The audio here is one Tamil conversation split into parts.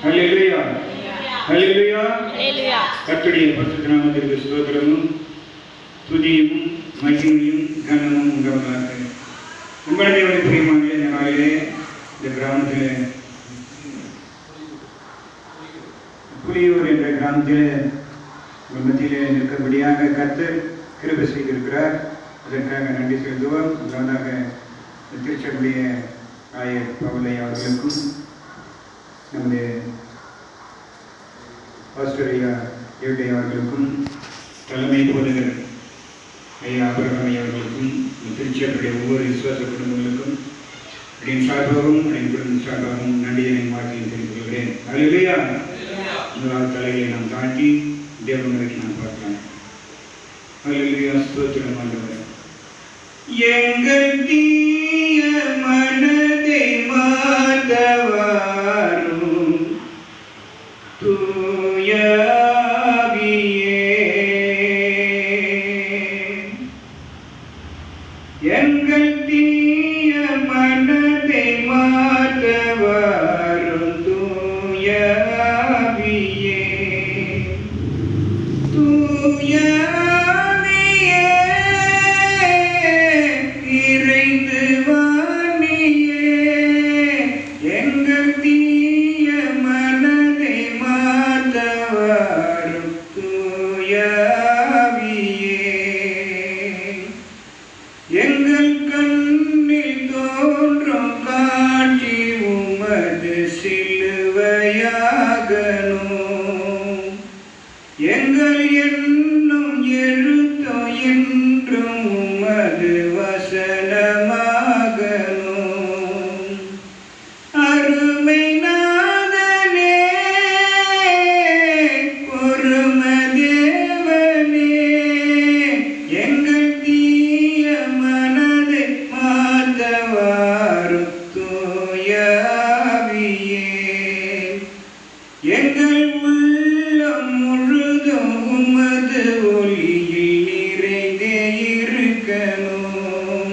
ஹல்லேலூயா ஹல்லேலூயா. கர்த்தருடைய பரிசுத்த நாமத்திற்கு ஸ்தோத்திரமும் துதியும் மகிமையும் கனமும் உண்டாவதாக. உங்களுடைய பிரியமான இந்த நாளிலே இந்த கிராமத்தில் புலியூர் என்ற கிராமத்தில் உங்கள் மத்தியிலே நிற்கபடியாக கர்த்தர் கிருபை செய்திருக்கிறார். அதற்காக நன்றி செலுத்துவோம். முதலாவதாக திருச்சபையுடைய ஆயர் பவுலை அவர்களுக்கும் நமது பாஸ்டர் ஐயா ஏழை அவர்களுக்கும் தலைமை போதகர் ஐயா அபிரகாம் அவர்களுக்கும் திருச்சியருடைய ஒவ்வொரு விசுவாச குடும்பங்களுக்கும் என் சார்பாகவும் என் குடும்ப சார்பாகவும் நன்றியை வாழ்க்கையை தெரிந்து கொள்கிறேன். அல்லேலூயா. முதலாவது தலையை நாம் தாண்டி தேவனுக்கு நாம் பார்க்கலாம். அல்லேலூயா. ஸ்தோத்திரம் ஆண்டவரே. எங்கள் தீய மனதை மாற்றவாரும் தூய ஆவியே, எங்கள் தீய மனதை மாற்றவாரும் தூய ஆவியே, தூய ஆவியே, இறைந்து வாணியே, எங்கள் தீய மனதை மாற்றவாரும் தூய ஆவியே, எங்கள் கண்ணில் தோன்றும் காட்சி உமது சிலுவையாகணும், எங்கள் எண்ணும் எழுத்தும் என்றும் உமது வசனமாகணும். அருமை நாதனே, பொறும தேவனே, எங்கள் தீய மனதை மாற்றவாரும் தூய ஆவியே, எங்கள் உள்ளம் முழுதும் உமது ஒளியில் நிறைந்தே இருக்கணும்,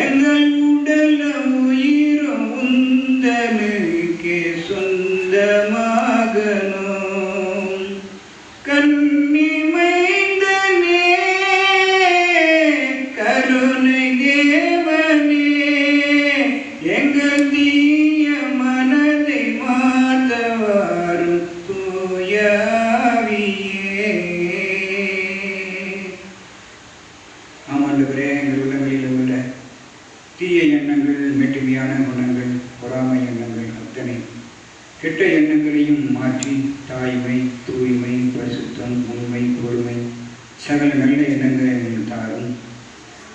எங்கள் உடலும் உயிரும் உந்தனுக்கே சொந்தமாகணும். கன்னி மைந்தனே, கருணை தேவனே, எங்கள் தீய மனதை மாற்றவாரும் தூய ஆவியே. ஆமாண்டவரே, எங்கள் உள்ளங்களில் உள்ள தீய எண்ணங்கள், மெட்டுமையான குணங்கள், பொறாமை எண்ணங்கள் அத்தனை கெட்ட எண்ணங்களையும் மாற்றி தாய்மை, தூய்மை, பரிசுத்தம், உண்மை, பொறுமை, சகல நல்ல எண்ணங்களை எங்களுக்கு தாரும்.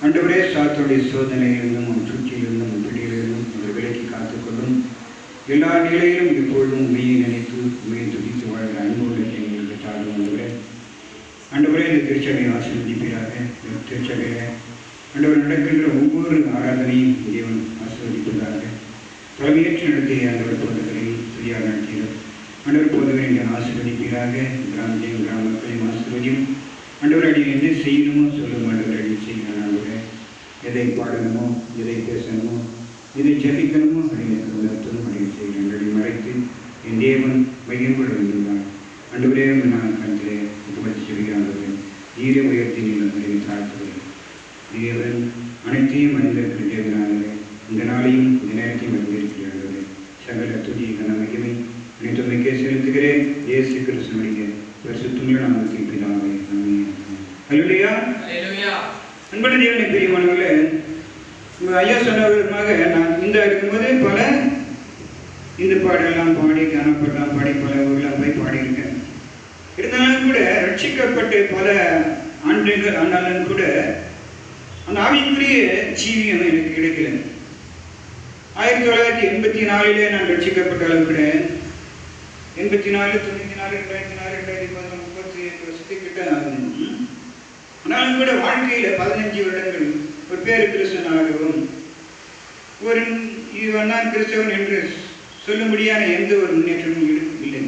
ஆண்டவரே, சாத்தோடைய சோதனையிலிருந்தும் சூழ்ச்சியிலிருந்தும் பிடியிலிருந்தும் உங்கள் விலக்கி காத்துக்கொள்ளும். எல்லா நிலையிலும் எப்பொழுதும் உண்மையை நினைத்து உண்மையை துதித்து வாழ்கிற அன்புள்ள எங்களுக்கு தாரும். ஆண்டவரே, இந்த திருச்சபையை ஆசீர்வதிப்பீராக. இந்த திருச்சபையில் ஆண்டவர் நடக்கின்ற ஒவ்வொரு ஆராதனையும் தேவன் ஆசீர்வதிப்பதாக. தலைமையேற்று நடத்திய ஆண்டவர் போதகரையும் சரியாக நடத்தினார். ஆண்டவர் போதகரை நீங்கள் ஆசீர்வதிப்பீராக. கிராமத்தையும் கிராம மக்களையும் ஆசீர்வதியும். ஆண்டவர் அடி என்ன செய்யணுமோ சொல்லும். ஆண்டவர் அடி செய்யணும். ஆண்டவர் எதை பாடணுமோ, எதை பேசணுமோ, எதை ஜபிக்கணுமோ அடிமைக்கு உணர்த்தணும். அடிமை செய்கிறேன். அடி மறைத்து என் தேவன் மையங்கொள்ள வேண்டும்தான். ஆண்டவரே, நான் கண்டிலே உபத்தி சொல்கிறேன். ஆண்டவரே, நீரை உயர்த்தி நீங்கள் அடிமை தாழ்த்துகிறேன். தேவன் அனைத்தையும் அறிந்திருக்கிற தேவனாகவே இந்த நாளையும் இந்த நேரத்தையும் அறிந்திருக்கிறார்களே. சகல துதி கன மகிமை அனைத்துமைக்கே செலுத்துகிறேன். இயேசு கிறிஸ்துவினுடைய பரிசுத்தமுள்ள நாமத்தில் பிதாவே, ஆமென். அல்லேலூயா. அன்பான தேவனை பிரியமானவர்களே, உங்கள் ஐயா சொன்னவர்களுமாக நான் இந்த இருக்கும்போது பல இந்த பாடெல்லாம் பாடி காணப்படலாம் பாடி பல ஊரெல்லாம் போய் பாடியிருக்கேன். இருந்தாலும் கூட ரட்சிக்கப்பட்டு பல ஆண்டுகள் ஆனாலும் கூட அந்த ஆவிக்குரிய ஜீவியம் எனக்கு கிடைக்கல. 1984 நான் ரட்சிக்கப்பட்டாலும் கூட 84, 94, 2004, 2010, 38 வருஷத்துக்கிட்ட ஆகும். ஆனாலும் கூட வாழ்க்கையில் 15 வருடங்கள் ஒரு பேர் கிறிஸ்தவனாகவும் ஒரு நான் கிறிஸ்தவன் என்று சொல்லும்படியான எந்த ஒரு முன்னேற்றமும் இல்லை.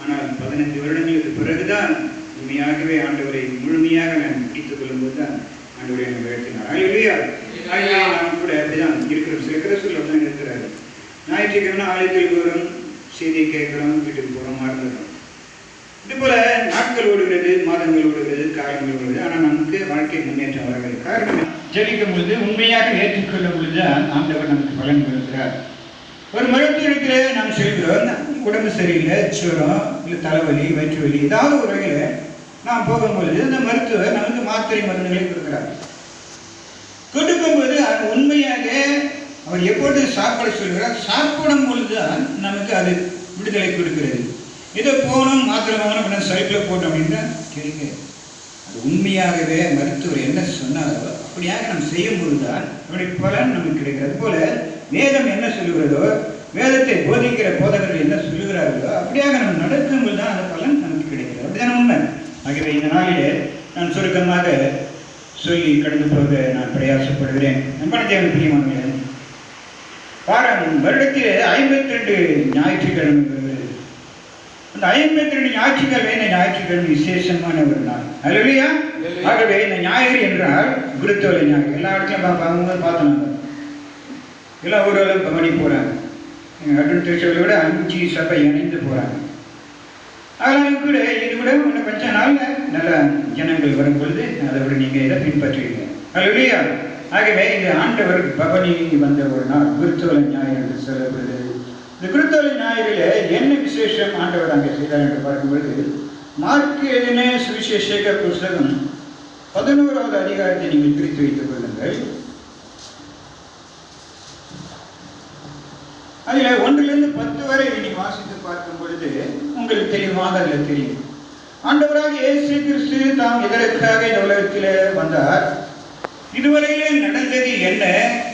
ஆனால் 15 வருடங்களுக்கு பிறகுதான் உண்மையாகவே ஆண்டவரை முழுமையாக நான் பிடித்துக் கொள்ளும்போது தான் ஆண்டவரை என்னை உயர்த்தினார். அல்லேலூயா. நான் கூட அப்படிதான் இருக்கிறோம். சில கிறிஸ்தவர்கள் அப்படிதான் இருக்கிறார்கள். ஞாயிற்றுக்கிழமை ஆலயத்தில் வரும், செய்தியை கேட்குறோம், வீட்டுக்கு போகிறோம், மறந்துடுறோம். இது போல நாட்கள் ஓடுகிறது, மாதங்கள் ஓடுகிறது, காலங்கள் ஓடுகிறது. ஆனால் நமக்கு வாழ்க்கை முன்னேற்றம் வரவில்லை. காரணம், ஜெபிக்கும் பொழுது உண்மையாக ஏற்றுக்கொள்ளும் பொழுது ஆண்டவர் நமக்கு பலன் கொடுக்கிறார். ஒரு மருத்துவருக்கு நாம் செல்கிறோம், உடம்பு சரியில்லை, சுரம் இல்லை தலைவலி, வயிற்று வலி, ஏதாவது ஒரு வகையில் நாம் போகும்பொழுது அந்த மருத்துவர் நமக்கு மாத்திரை மருந்துகளை கொடுக்கிறார். கொடுக்கும்போது உண்மையாக அவர் எப்பொழுது சாப்பிட சொல்கிறார், சாப்பிடும் பொழுதுதான் நமக்கு அது விடுதலை கொடுக்கிறது. இதை போகணும், மாத்திரை வாங்கணும், சைக்கிளில் போட்டோம் அப்படின்னா கேளுங்க, அது உண்மையாகவே மருத்துவர் என்ன சொன்னாரோ அப்படியாக நம்ம செய்யும் பொழுதுதான் நம்முடைய பலன் நமக்கு கிடைக்கிறது. அதுபோல வேதம் என்ன சொல்லுகிறதோ, வேதத்தை போதிக்கிற போதகர்கள் என்ன சொல்லுகிறார்களோ அப்படியாக நம்ம நடக்கும்போது தான் அந்த பலன் நமக்கு கிடைக்கிறது. அப்படிதான் உண்மை. ஆகவே இந்த நாளிலே நான் சுருக்கமாக சொல்லி கடந்து போக நான் பிரயாசப்படுகிறேன். நம்பளத்தேவன் பிரியமானவர்களே, வருடத்திலே 52 ஞாயிற்றுக்கிழமை வருகிறது. அந்த 52 ஞாயிற்றுக்கிழமை இந்த ஞாயிற்றுக்கிழமை விசேஷமான ஒரு நாள். அல்லேலூயா. ஆகவே இந்த ஞாயிறு என்றால் குருத்தோலை ஞாயிறு. எல்லா இடத்துலையும் அவங்க பார்த்தோம், எல்லா ஊர்களும் பவனி போகிறாங்க. எங்கள் அட்டன் திருச்சபையை விட 5 சபை இணைந்து போகிறாங்க. அதனால கூட இது விட இன்னும் கொஞ்ச நாளில் நல்ல ஜனங்கள் வரும் பொழுது அதை விட நீங்கள் இதை பின்பற்றுவீங்க. அல்லேலூயா. ஆகவே இந்த ஆண்டவர் பவனி வந்த ஒரு நாள் குருத்தோலை ஞாயிறு என்று சொல்லப்படுகிறது. இந்த குருத்தோலை ஞாயிறில் என்ன விசேஷம் ஆண்டவர் அங்கே செய்தார் என்று பார்க்கும்பொழுது, மார்க்கு எழுதின சுவிசேஷக புஸ்தகம் 11வது அதிகாரத்தை நீங்கள் பிரித்து வைத்துக் கொள்ளுங்கள். அதில் 1லிருந்து 10 வரை நீங்கள் வாசித்து பார்க்கும் பொழுது உங்களுக்கு தெளிவாக அதில் தெரியும். ஆண்டவராக இயேசு கிறிஸ்து தாம் எதற்காக இந்த உலகத்தில் வந்தார், இதுவரையிலே நடந்தது என்ன,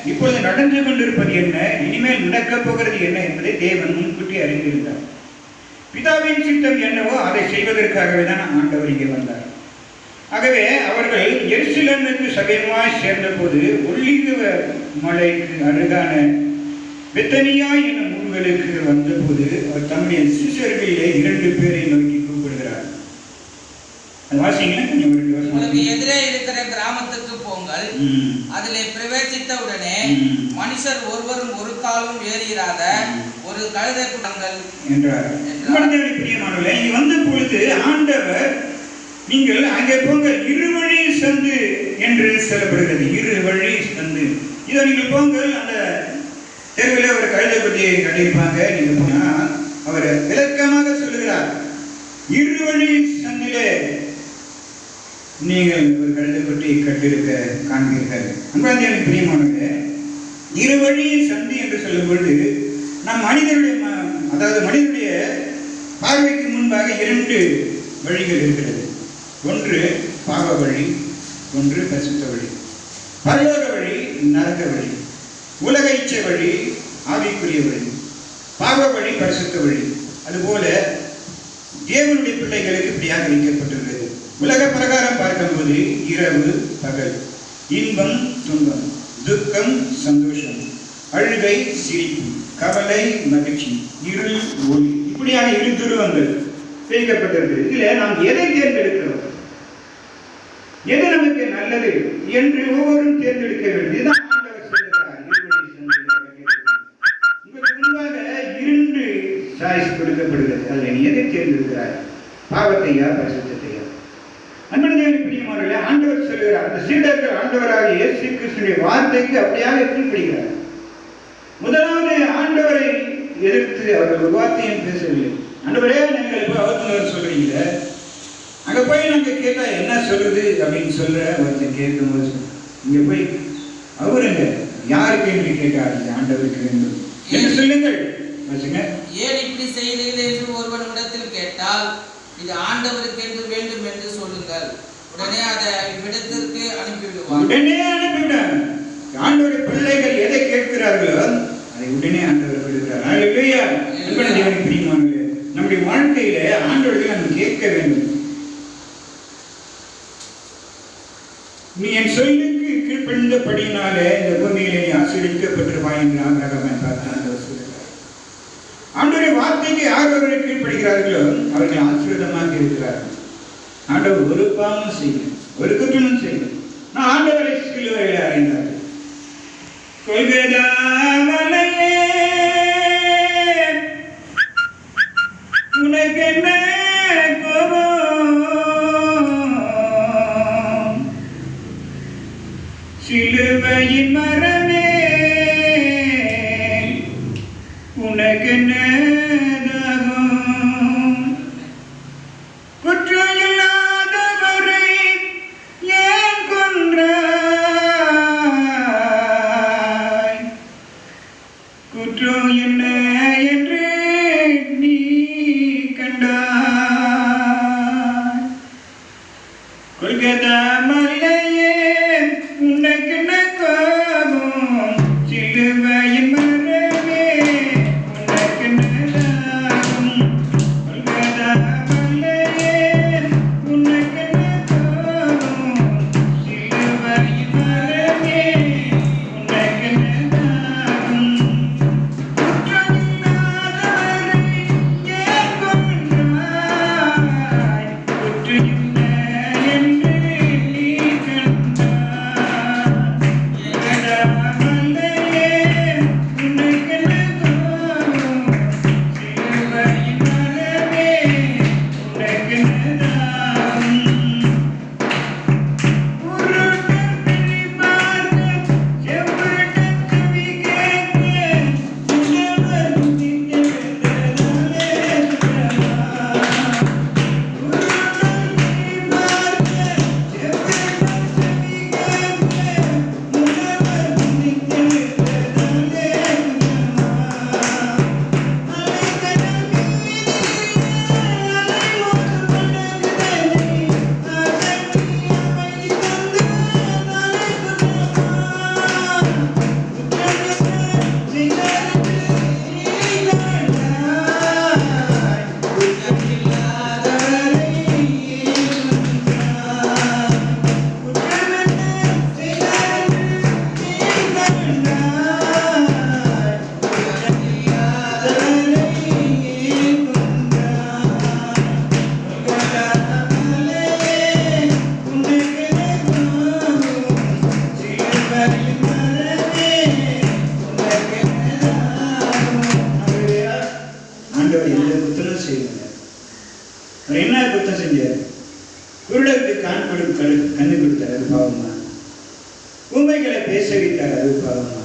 இப்பொழுது நடந்து கொண்டிருப்பது என்ன, இனிமேல் நடக்கப் போகிறது என்ன என்பதை தேவன் முன்கூட்டி அறிந்திருந்தார். பிதாவின் சித்தம் என்னவோ அதை செய்வதற்காகவே தான் ஆண்டவர் இங்கே வந்தார். ஆகவே அவர்கள் எருசலேமுக்கு சமீபமாய் சேர்ந்த போது ஒலிவ மலைக்கு அருகான பெத்தனியா என்னும் ஊர்களுக்கு வந்தபோது அவர் தம்முடைய சிஷ்யர்களிலே 2 பேரை நோக்கி கூப்பிடுகிறார். உங்களுக்கு எதிரே இருக்கிற கிராமத்துக்கு போங்கள், அதிலே பிரவேசித்த உடனே மனுஷர் ஒருவரும் ஒரு காலும் ஏறிராத ஒரு கழுதை குடங்கள் என்றார். இங்கே வந்த பொழுது ஆண்டவர், நீங்கள் அங்கே போங்கள், 2 வழி சந்து என்று சொல்லப்படுகிறது. 2 வழி சந்து, இதோ நீங்கள் போங்கள், அந்த தெருவில் ஒரு கழுதை குட்டியை கட்டியிருப்பாங்க. நீங்க போனா அவர் விளக்கமாக சொல்லுகிறார், 2 வழி சந்திலே நீங்கள் ஒரு கழுதை குட்டியை கட்டியிருக்க காண்பீர்கள். அன்பார்ந்த பிரியமானவர்களே, 2 வழி சந்தி என்று சொல்லும் பொழுது நம் மனிதனுடைய மனிதனுடைய பார்வைக்கு முன்பாக 2 வழிகள் இருக்கிறது. ஒன்று பாவ வழி, ஒன்று பரிசுத்த வழி. பரலோக வழி, நரக வழி. உலக இச்சை வழி, ஆவிக்குரிய வழி. பாவ வழி, பரிசுத்த வழி. அதுபோல தேவனுடைய பிள்ளைகளுக்கு இப்படியாக வைக்கப்பட்டுள்ளது. உலக பிரகாரம் பார்க்கும்போது இரவு பகல், இன்பம் துன்பம், துக்கம் சந்தோஷம், அழுகை சிரிப்பு, கவலை மகிழ்ச்சி, இருள் ஒளி, இப்படியாக 2 துருவங்கள் வைக்கப்பட்டிருக்கு. இதில் நாம் எதை தேர்ந்தெடுக்கிறோம், எது நமக்கு நல்லது என்று ஒவ்வொருவரும் தேர்ந்தெடுக்க வேண்டும். உங்களுக்கு முன்பாக 2 சாய்ஸ் கொடுக்கப்படுகிறது. அதில் நீ எதை தேர்ந்தெடுக்கிறாய், பாவத்தையா பரிசுத்தையா? அன்புடைய பிரியமானவர்களே, ஆண்டவர் சொல்லுகிறார், அந்த சீடர்கள் ஆண்டவராக இயேசு கிறிஸ்துவின் வார்த்தைக்கு அப்படியாக கீழ்ப்படுகிறார். முதலாவது ஆண்டவரை எதிர்த்து அவர்கள் ஒரு வார்த்தையும் பேசவில்லை. ஆண்டவரே, நீங்கள் போய் அவர்கள் சொல்றீங்க, அங்கே போய் நாங்கள் கேட்டால் என்ன சொல்றது அப்படின்னு சொல்ற ஒருத்தர் கேட்கும்போது, இங்கே போய் அவருங்க யாருக்கு என்று கேட்காது, ஆண்டவருக்கு வேண்டும் என்று சொல்லுங்கள். ஏன் இப்படி செய்தீர்கள் என்று ஒருவனிடத்தில் கேட்டால், இது ஆண்டவருக்கு என்று வேண்டும் என்று சொல்லுங்கள். உடனே அதை இவ்விடத்திற்கு அனுப்பிவிடுவார். உடனே அனுப்பிவிடார். ஆண்டவருடைய பிள்ளைகள் எதை கேட்கிறார்களோ அதை உடனே ஆண்டவர் விடுகிறார். அல்லேலூயா. அன்பான தேவனுடைய பிரியமானவர்களே, நம்முடைய வாழ்க்கையிலே ஆண்டவரை நாம் கேட்க வேண்டும். நீ என் சொல்லுக்கு கீழ்ப்படிந்தபடியினாலே இந்த பூமியிலே நீ ஆசீர்வதிக்கப்பட்டிருப்பாய் என்று ஆபிரகாமை பார்த்து ஆண்டவர் சொல்கிறார். ஆண்டவருடைய வார்த்தைக்கு யார் அவர்கள் கீழ்ப்படுகிறார்களோ அவர்கள் ஆசீர்வாதமாக இருக்கிறார்கள். ஆண்டவர் ஒரு பாவமும் செய்யும், ஒரு குற்றமும் செய்யும். நான் ஆண்டவரை சிலுவையில் அறைந்தார்கள். கொள்கதாவலையே குற்றம் இல்லாதவரை ஏன் கொன்றாய்? குற்றம் என்ன என்று நீ கண்டாய்? கொல்கத்தா மலையே உனக்கு கோபம், சிலுவையின் மரமே உனக்கு நடாகும். கொல்கத்தா மலையே உனக்கு கோபம், சிலுவையின் மரமே உனக்கு நடாகும். குற்றம் இல்லாதவரை ஏன் கொன்றாய்? குற்றம் என்ன என்று நீ கண்டாய்? கொல்கத்தா மலையே உனக்கு கோபம், சிலுவையின் மரமே உனக்கு நடாகும். உருட்டன் பிழி பார்க்க, செவ்விட்டன் செவி கேட்க, உழவர் திகழ்ந்ததாலே சுகமா. உருட்டன் பிழி பார்க்க, செவ்விட்டன் செவி கேட்க, உழவர் திகழ்ந்ததாலே சுகமா. அலைக்கடல் மீதிலே அலைமோது கொண்டகுதடி, அகற்றி அமைதி தந்து தலை சுகமா. குற்றமென்ன செய்ததற்கு நீ கண்டாய்? குற்றம் இல்லாதவரை ஏன் கொன்றாய்? குற்றமென்ன செய்ததற்கு நீ கண்டாய்? குற்றம் இல்லாதவரை ஏன் கொன்றாய்? கொல்கத்தா மலையே உனக்கு கோபம், சிலுவையின் மரமே உனக்கு நடாகும். ஆண்டவர் எந்த குத்தமும் செய்யல. அவர் என்ன குத்தம் செஞ்சார்? குருடருக்கு கண்ணு கொடுத்தார், அது பாவமா? ஊமைகளை பேச வைத்தார், அது பாவமா?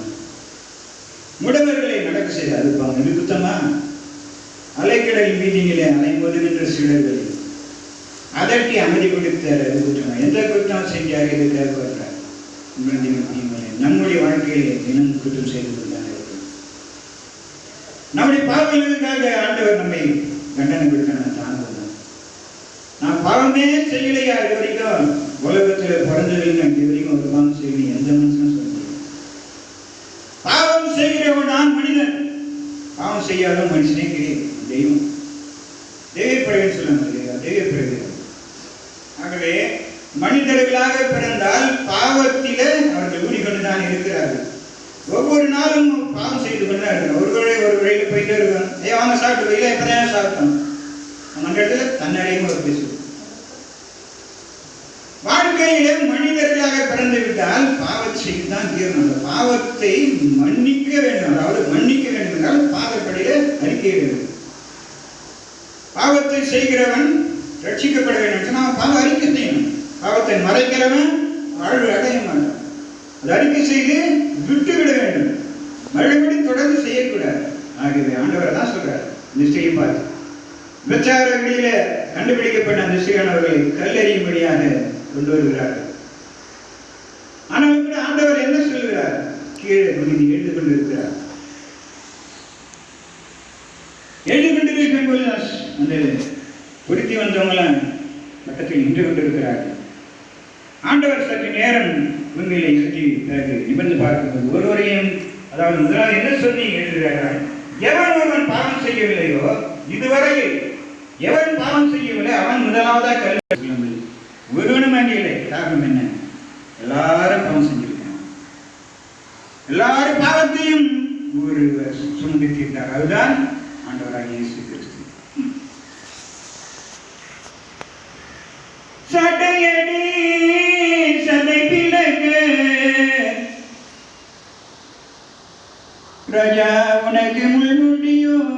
முடவர்களை நடக்க செய்தார், அது பாவம்? இது குத்தமா? அலைக்கடல் மீதியிலே அலைமோது நின்ற சீடர்களை அதட்டி அமைதி கொடுத்தார், அது குற்றமா? எந்த குற்றம் செஞ்சார்? இது தேவைப்படுறார். நம்முடைய வாழ்க்கையிலே தினம் குற்றம் செய்து கொண்டுதான் இருக்கிறோம். நம்முடைய பாவங்களுக்காக ஆண்டவர் நம்மை தண்டனை கொடுக்க தாங்கணும். நான் பாவமே செய்யலையா இது வரைக்கும்? உலகத்தில் பிறந்ததில்லை இது வரைக்கும் ஒரு பாவம் செய்யணும் எந்த மனுஷனும் சொல்ல முடியும். பாவம் செய்கிறவன் நான் மனிதன், பாவம் செய்யாத மனுஷனே கிடையாது. தெய்வம் தெய்வப்பிறகு சொல்ல முடியாது, தெய்வப்பிறகு. ஆகவே மனிதர்களாக பிறந்தால் பாவத்திலே அவர்கள் ஊடிக்கொண்டுதான் இருக்கிறார்கள். ஒவ்வொரு நாளும் பாவம் செய்து கொண்டு தான் இருக்கிறார். ஒரு வழியில் போயிட்டே இருக்காங்க. அவங்க சாப்பிட்டு போயில எப்பதான் சாப்பிட்டோம் அந்த இடத்துல தன்னடையும் ஒரு பேசுவோம். வாழ்க்கையிலே மனிதர்களாக பிறந்து விட்டால் பாவத்தை செய்துதான் தீரணும். அந்த பாவத்தை மன்னிக்க வேண்டும். அதாவது மன்னிக்க வேண்டும் என்றால் பாவப்படியில அறிக்கை வேண்டும். பாவத்தை செய்கிறவன் ரட்சிக்கப்பட வேண்டும். அவன் பாவ அறிக்கை செய்யணும். பாவத்தை மறைக்கிறவன் வாழ்வு அடைய மாட்டான். அது அறிக்கை செய்து விட்டுவிட வேண்டும். மறுபடியும் தொடர்ந்து செய்யக்கூடாது. ஆகவே ஆண்டவர் தான் சொல்றார். நிச்சய பார்த்து விபச்சார வெளியில கண்டுபிடிக்கப்பட்ட அந்த ஸ்ரீயானவர்களை கல்லறியும்படியாக கொண்டு வருகிறார்கள். ஆனால் கூட ஆண்டவர் என்ன சொல்லுகிறார்? கீழே குனிந்து எழுந்து கொண்டிருக்கிறார். எழுந்து கொண்டிருக்கும் போது அந்த பொருத்தி வந்தவங்களாம் பக்கத்தில் நின்று கொண்டிருக்கிறார்கள். ஆண்டவர் சற்று நேரம் பூமியில இறங்கி பிறகு நிபந்து பார்க்கும்போது ஒருவரையும், அதாவது முதலாவது என்ன சொல்லி எழுதுகிறார்கள்? எவன் ஒருவன் பாவம் செய்யவில்லையோ இதுவரையில் எவன் பாவம் செய்யவில்லை அவன் முதலாவதாக கல்வி. ஒருவனும் அங்கே இல்லை. காரணம் என்ன? எல்லாரும் பாவம் செஞ்சிருக்காங்க. எல்லாரும் பாவத்தையும் ஒருவர் சுமந்து தீர்த்தார். அதுதான் ஆண்டவராகிய இயேசு கிறிஸ்து. சடையடி சதை பிளக்க ராஜா உனக்கு முள் முடியும்.